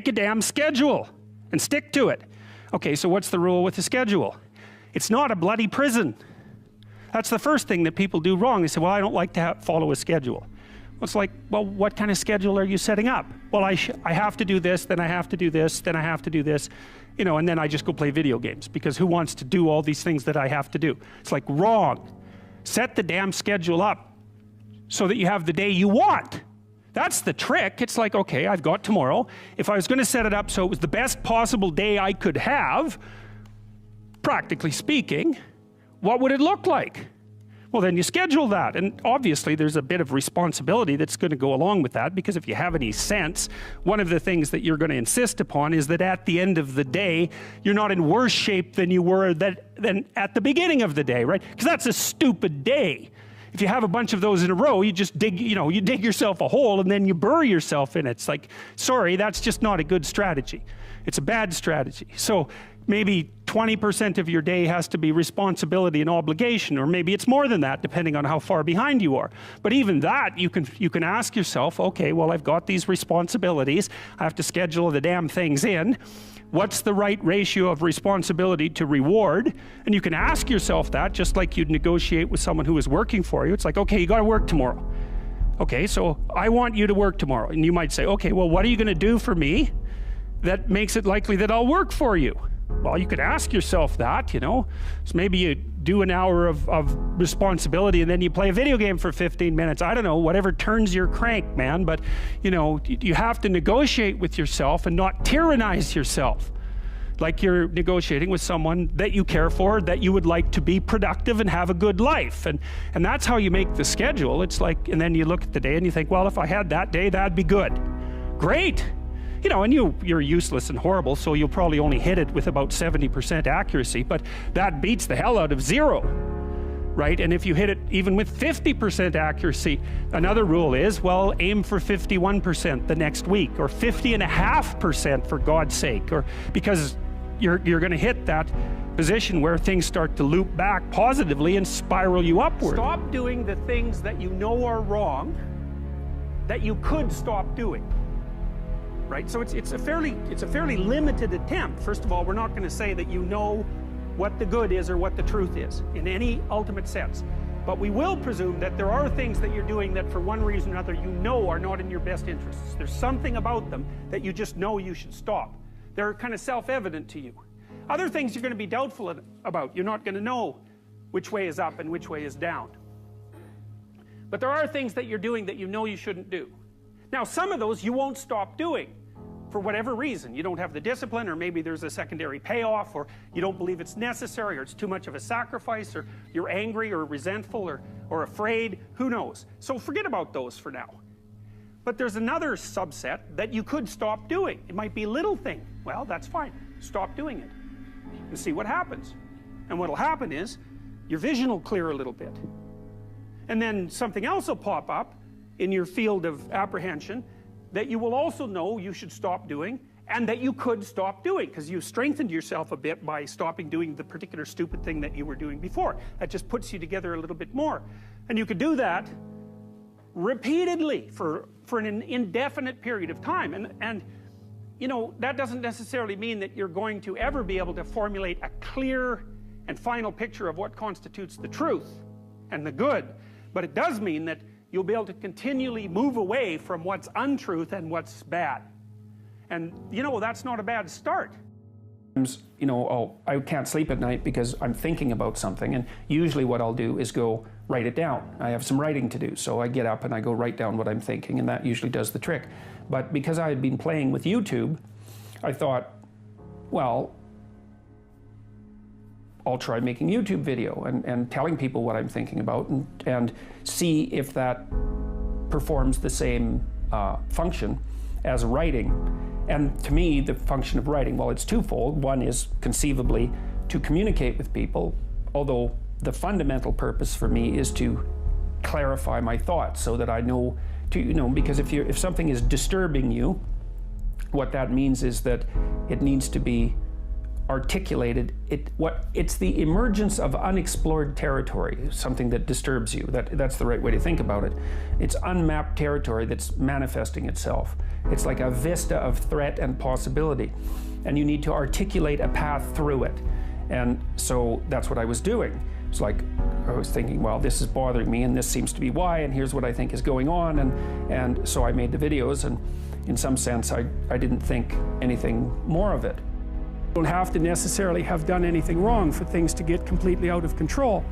make a damn schedule and stick to it. Okay, so what's the rule with the schedule? It's not a bloody prison. That's the first thing that people do wrong. They say, well, I don't like to follow a schedule. Well, it's like, well, what kind of schedule are you setting up? Well, I have to do this, then I have to do this, then I have to do this, you know, and then I just go play video games, because who wants to do all these things that I have to do? It's like, wrong. Set the damn schedule up so that you have the day you want. That's the trick. It's like, okay, I've got tomorrow. If I was going to set it up so it was the best possible day I could have, practically speaking, what would it look like? Well, then you schedule that, and obviously there's a bit of responsibility that's going to go along with that, because if you have any sense, one of the things that you're going to insist upon is that at the end of the day, you're not in worse shape than you were than at the beginning of the day, right? Because that's a stupid day. If you have a bunch of those in a row, you just dig, you know, you dig yourself a hole and then you bury yourself in it. It's like, sorry, that's just not a good strategy. It's a bad strategy. So maybe 20% of your day has to be responsibility and obligation, or maybe it's more than that, depending on how far behind you are. But even that, you can ask yourself, okay, well, I've got these responsibilities, I have to schedule the damn things in. What's the right ratio of responsibility to reward? And you can ask yourself that, just like you'd negotiate with someone who is working for you. It's like, okay, you got to work tomorrow. Okay, so I want you to work tomorrow. And you might say, okay, well, what are you going to do for me that makes it likely that I'll work for you? Well, you could ask yourself that, you know. So maybe you do an hour of responsibility and then you play a video game for 15 minutes. I don't know, whatever turns your crank, man. But, you know, you have to negotiate with yourself and not tyrannize yourself. Like you're negotiating with someone that you care for, that you would like to be productive and have a good life. And that's how you make the schedule. It's like, and then you look at the day and you think, well, if I had that day, that'd be good. Great. You know, and you're useless and horrible, so you'll probably only hit it with about 70% accuracy, but that beats the hell out of 0, right? And if you hit it even with 50% accuracy, another rule is, well, aim for 51% the next week, or 50.5% for God's sake, or because you're going to hit that position where things start to loop back positively and spiral you upward. Stop doing the things that you know are wrong that you could stop doing. Right, so it's a fairly limited attempt. First of all, we're not going to say that you know what the good is or what the truth is in any ultimate sense, but we will presume that there are things that you're doing that for one reason or another you know are not in your best interests. There's something about them that you just know you should stop. They're kind of self-evident to you. Other things you're going to be doubtful about. You're not going to know which way is up and which way is down. But there are things that you're doing that you know you shouldn't do. Now, some of those you won't stop doing for whatever reason. You don't have the discipline, or maybe there's a secondary payoff, or you don't believe it's necessary, or it's too much of a sacrifice, or you're angry or resentful or afraid. Who knows? So forget about those for now. But there's another subset that you could stop doing. It might be a little thing. Well, that's fine. Stop doing it and see what happens. And what'll happen is your vision will clear a little bit. And then something else will pop up in your field of apprehension that you will also know you should stop doing, and that you could stop doing, because you strengthened yourself a bit by stopping doing the particular stupid thing that you were doing before. That just puts you together a little bit more. And you could do that repeatedly for an indefinite period of time. And you know, that doesn't necessarily mean that you're going to ever be able to formulate a clear and final picture of what constitutes the truth and the good. But it does mean that you'll be able to continually move away from what's untruth and what's bad. And, you know, that's not a bad start. You know, oh, I can't sleep at night because I'm thinking about something, and usually what I'll do is go write it down. I have some writing to do, so I get up and I go write down what I'm thinking, and that usually does the trick. But because I had been playing with YouTube, I thought, well, I'll try making YouTube video and telling people what I'm thinking about, and see if that performs the same function as writing. And to me, the function of writing, well, it's twofold. One is conceivably to communicate with people, although the fundamental purpose for me is to clarify my thoughts so that I know to, you know, because if something is disturbing you, what that means is that it needs to be articulated, it's the emergence of unexplored territory, something that disturbs you. That's the right way to think about it. It's unmapped territory that's manifesting itself. It's like a vista of threat and possibility, and you need to articulate a path through it. And so that's what I was doing. It's like I was thinking, well, this is bothering me, and this seems to be why, and here's what I think is going on, and so I made the videos, and in some sense, I didn't think anything more of it. You don't have to necessarily have done anything wrong for things to get completely out of control.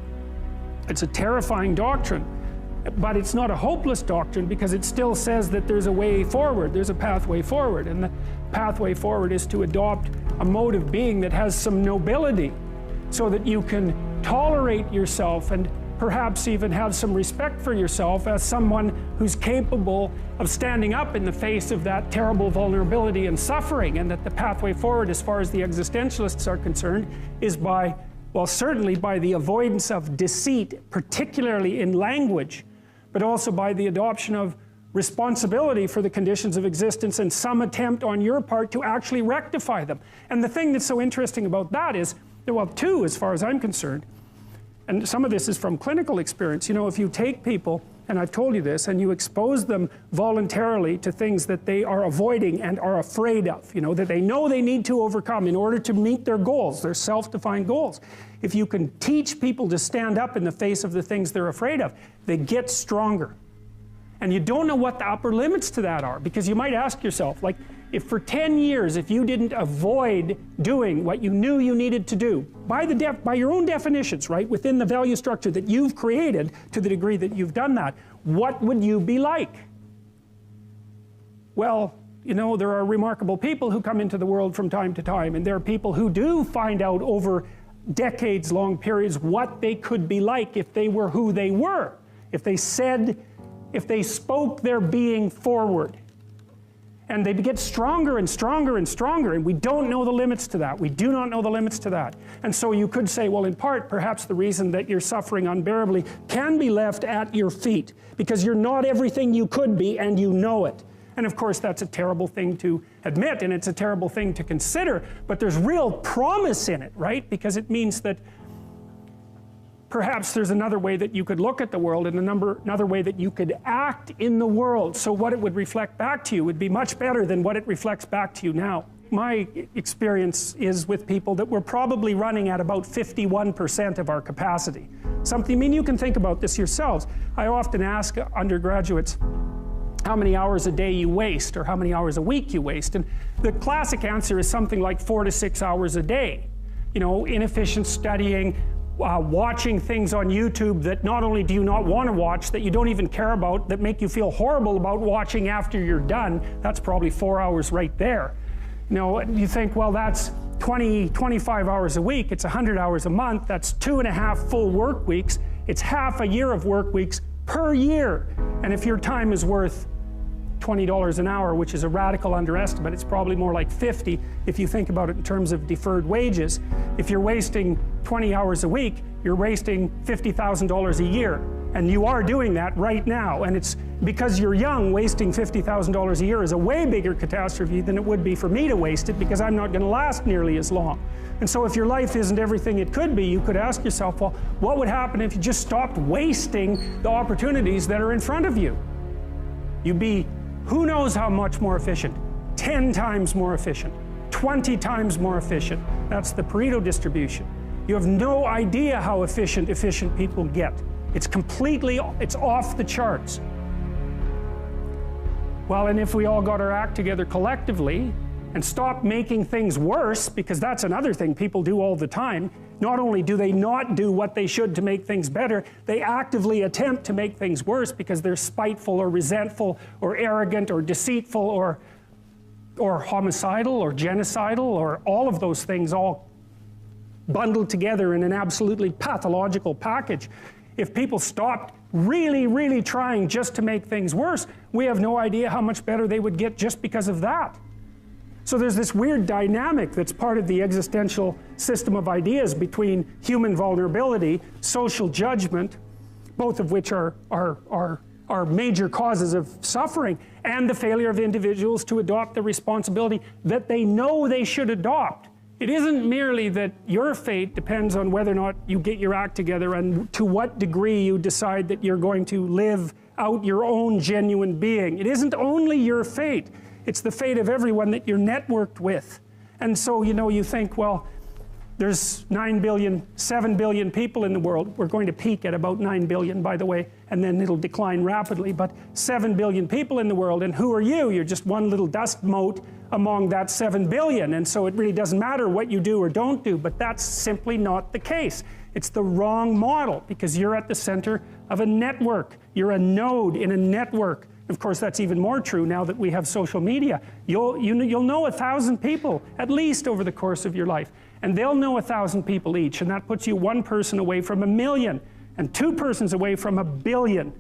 It's a terrifying doctrine, but it's not a hopeless doctrine because it still says that there's a way forward, there's a pathway forward, and the pathway forward is to adopt a mode of being that has some nobility so that you can tolerate yourself and perhaps even have some respect for yourself as someone who's capable of standing up in the face of that terrible vulnerability and suffering, and that the pathway forward, as far as the existentialists are concerned, is by, well, certainly by the avoidance of deceit, particularly in language, but also by the adoption of responsibility for the conditions of existence and some attempt on your part to actually rectify them. And the thing that's so interesting about that is, well, two, as far as I'm concerned, and some of this is from clinical experience. You know, if you take people, and I've told you this, and you expose them voluntarily to things that they are avoiding and are afraid of, you know, that they know they need to overcome in order to meet their goals, their self-defined goals. If you can teach people to stand up in the face of the things they're afraid of, they get stronger. And you don't know what the upper limits to that are, because you might ask yourself, like, if for 10 years, if you didn't avoid doing what you knew you needed to do, by your own definitions, right, within the value structure that you've created to the degree that you've done that, what would you be like? Well, you know, there are remarkable people who come into the world from time to time, and there are people who do find out over decades-long periods what they could be like if they were who they were, if they spoke their being forward. And they get stronger and stronger and stronger, and we don't know the limits to that. We do not know the limits to that. And so you could say, well, in part, perhaps the reason that you're suffering unbearably can be left at your feet, because you're not everything you could be, and you know it. And of course, that's a terrible thing to admit, and it's a terrible thing to consider, but there's real promise in it, right? Because it means that perhaps there's another way that you could look at the world, and another way that you could act in the world. So what it would reflect back to you would be much better than what it reflects back to you now. My experience is with people that we're probably running at about 51% of our capacity. I mean, you can think about this yourselves. I often ask undergraduates how many hours a day you waste, or how many hours a week you waste. And the classic answer is something like 4 to 6 hours a day. You know, inefficient studying, watching things on YouTube that not only do you not want to watch, that you don't even care about, that make you feel horrible about watching after you're done. That's probably 4 hours right there. You know, you think, well, that's 25 hours a week, it's 100 hours a month, that's 2.5 full work weeks, it's half a year of work weeks per year. And if your time is worth $20 an hour, which is a radical underestimate, it's probably more like 50 if you think about it in terms of deferred wages. If you're wasting 20 hours a week, you're wasting $50,000 a year. And you are doing that right now. And it's because you're young, wasting $50,000 a year is a way bigger catastrophe than it would be for me to waste it, because I'm not going to last nearly as long. And so if your life isn't everything it could be, you could ask yourself, well, what would happen if you just stopped wasting the opportunities that are in front of you? You'd be who knows how much more efficient, 10 times more efficient, 20 times more efficient. That's the Pareto distribution. You have no idea how efficient people get. It's off the charts. Well, and if we all got our act together collectively and stopped making things worse, because that's another thing people do all the time. Not only do they not do what they should to make things better, they actively attempt to make things worse because they're spiteful or resentful or arrogant or deceitful or homicidal or genocidal, or all of those things all bundled together in an absolutely pathological package. If people stopped really, really trying just to make things worse, we have no idea how much better they would get just because of that. So there's this weird dynamic that's part of the existential system of ideas between human vulnerability, social judgment, both of which are major causes of suffering, and the failure of individuals to adopt the responsibility that they know they should adopt. It isn't merely that your fate depends on whether or not you get your act together and to what degree you decide that you're going to live out your own genuine being. It isn't only your fate, it's the fate of everyone that you're networked with. And so, you know, you think, well, there's 9 billion, 7 billion people in the world. We're going to peak at about 9 billion, by the way, and then it'll decline rapidly, but 7 billion people in the world, and who are you? You're just one little dust mote among that 7 billion, and so it really doesn't matter what you do or don't do, but that's simply not the case. It's the wrong model, because you're at the center of a network. You're a node in a network. Of course, that's even more true now that we have social media. You'll know 1,000 people, at least, over the course of your life. And they'll know 1,000 people each, and that puts you one person away from 1 million, and 2 persons away from 1 billion.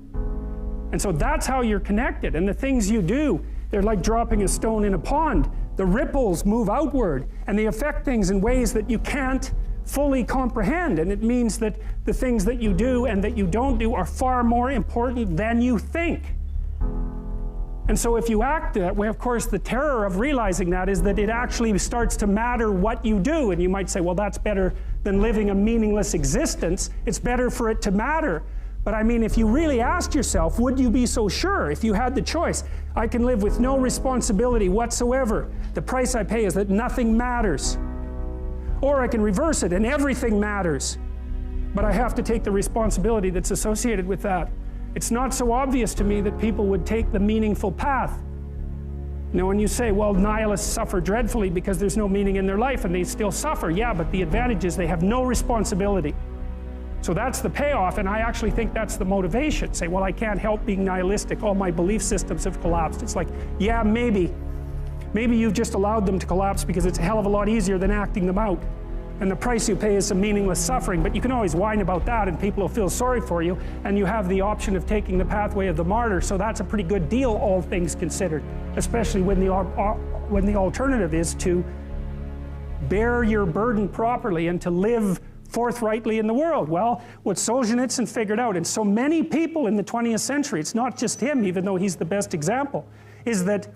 And so that's how you're connected, and the things you do, they're like dropping a stone in a pond. The ripples move outward, and they affect things in ways that you can't fully comprehend, and it means that the things that you do and that you don't do are far more important than you think. And so if you act that way, of course, the terror of realizing that is that it actually starts to matter what you do. And you might say, well, that's better than living a meaningless existence. It's better for it to matter. But I mean, if you really asked yourself, would you be so sure if you had the choice? I can live with no responsibility whatsoever. The price I pay is that nothing matters. Or I can reverse it and everything matters. But I have to take the responsibility that's associated with that. It's not so obvious to me that people would take the meaningful path. You know, when you say, well, nihilists suffer dreadfully because there's no meaning in their life, and they still suffer. Yeah, but the advantage is they have no responsibility. So that's the payoff, and I actually think that's the motivation. Say, well, I can't help being nihilistic. All my belief systems have collapsed. It's like, yeah, maybe. Maybe you've just allowed them to collapse because it's a hell of a lot easier than acting them out. And the price you pay is some meaningless suffering, but you can always whine about that and people will feel sorry for you, and you have the option of taking the pathway of the martyr, so that's a pretty good deal, all things considered, especially when the alternative is to bear your burden properly and to live forthrightly in the world. Well, what Solzhenitsyn figured out, and so many people in the 20th century, it's not just him, even though he's the best example, is that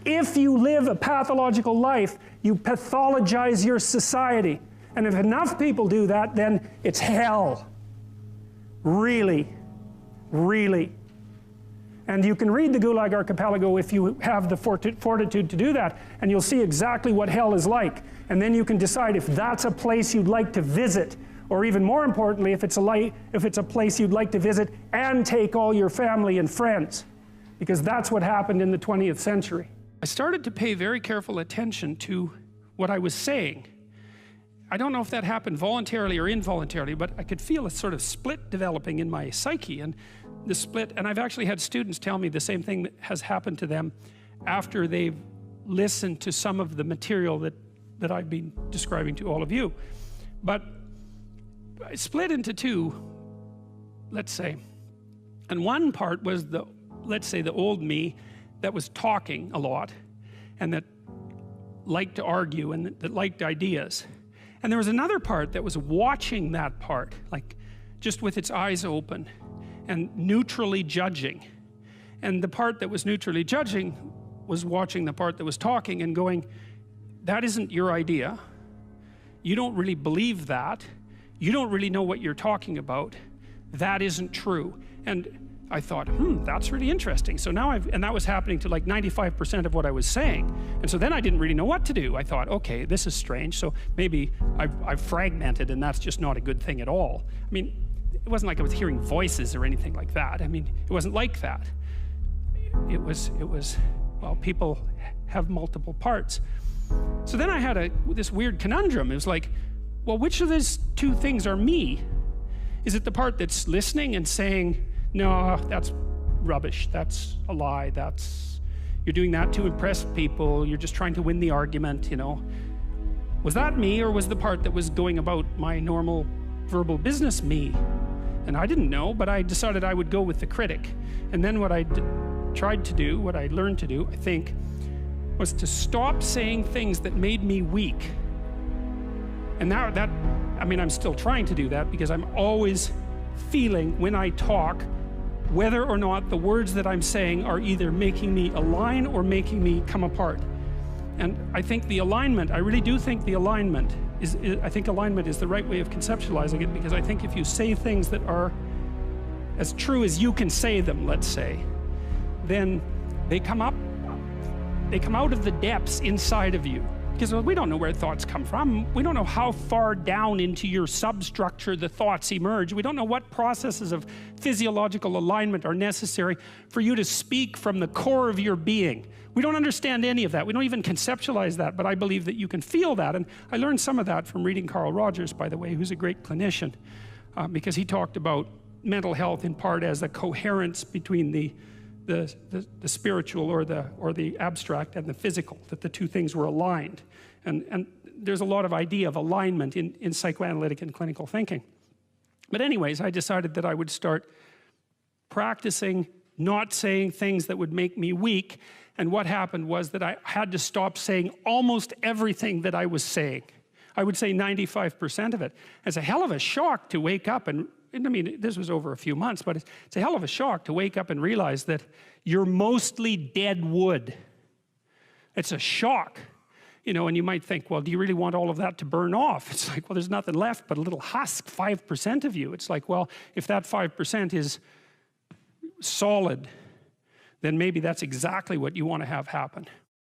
if you live a pathological life, you pathologize your society. And if enough people do that, then it's hell. Really, really. And you can read the Gulag Archipelago if you have the fortitude to do that, and you'll see exactly what hell is like. And then you can decide if that's a place you'd like to visit, or even more importantly, if it's a place you'd like to visit and take all your family and friends, because that's what happened in the 20th century. I started to pay very careful attention to what I was saying. I don't know if that happened voluntarily or involuntarily, but I could feel a sort of split developing in my psyche, and the split, and I've actually had students tell me the same thing that has happened to them after they've listened to some of the material that I've been describing to all of you. But I split into two, let's say, and one part was let's say the old me that was talking a lot and that liked to argue and that liked ideas. And there was another part that was watching that part, like just with its eyes open and neutrally judging. And the part that was neutrally judging was watching the part that was talking and going, that isn't your idea. You don't really believe that. You don't really know what you're talking about. That isn't true. And I thought, that's really interesting. So now and that was happening to like 95% of what I was saying. And so then I didn't really know what to do. I thought, okay, this is strange. So maybe I've fragmented, and that's just not a good thing at all. I mean, it wasn't like I was hearing voices or anything like that. I mean, it wasn't like that. It was, well, people have multiple parts. So then I had this weird conundrum. It was like, well, which of these two things are me? Is it the part that's listening and saying, no, that's rubbish, that's a lie, you're doing that to impress people, you're just trying to win the argument, you know? Was that me, or was the part that was going about my normal verbal business me? And I didn't know, but I decided I would go with the critic. And then what I tried to do, what I learned to do, I think, was to stop saying things that made me weak. And now I mean, I'm still trying to do that, because I'm always feeling when I talk whether or not the words that I'm saying are either making me align or making me come apart. And I think the alignment, I really do think the alignment I think alignment is the right way of conceptualizing it, because I think if you say things that are as true as you can say them, let's say, then they come out of the depths inside of you. Because we don't know where thoughts come from. We don't know how far down into your substructure the thoughts emerge. We don't know what processes of physiological alignment are necessary for you to speak from the core of your being. We don't understand any of that. We don't even conceptualize that, but I believe that you can feel that. And I learned some of that from reading Carl Rogers, by the way, who's a great clinician, because he talked about mental health in part as a coherence between the spiritual or the abstract and the physical, that the two things were aligned. And there's a lot of idea of alignment in psychoanalytic and clinical thinking. But anyways, I decided that I would start practicing not saying things that would make me weak. And what happened was that I had to stop saying almost everything that I was saying. I would say 95% of it. It's a hell of a shock to wake up and I mean, this was over a few months, but it's a hell of a shock to wake up and realize that you're mostly dead wood. It's a shock, you know, and you might think, well, do you really want all of that to burn off? It's like, well, there's nothing left but a little husk, 5% of you. It's like, well, if that 5% is solid, then maybe that's exactly what you want to have happen.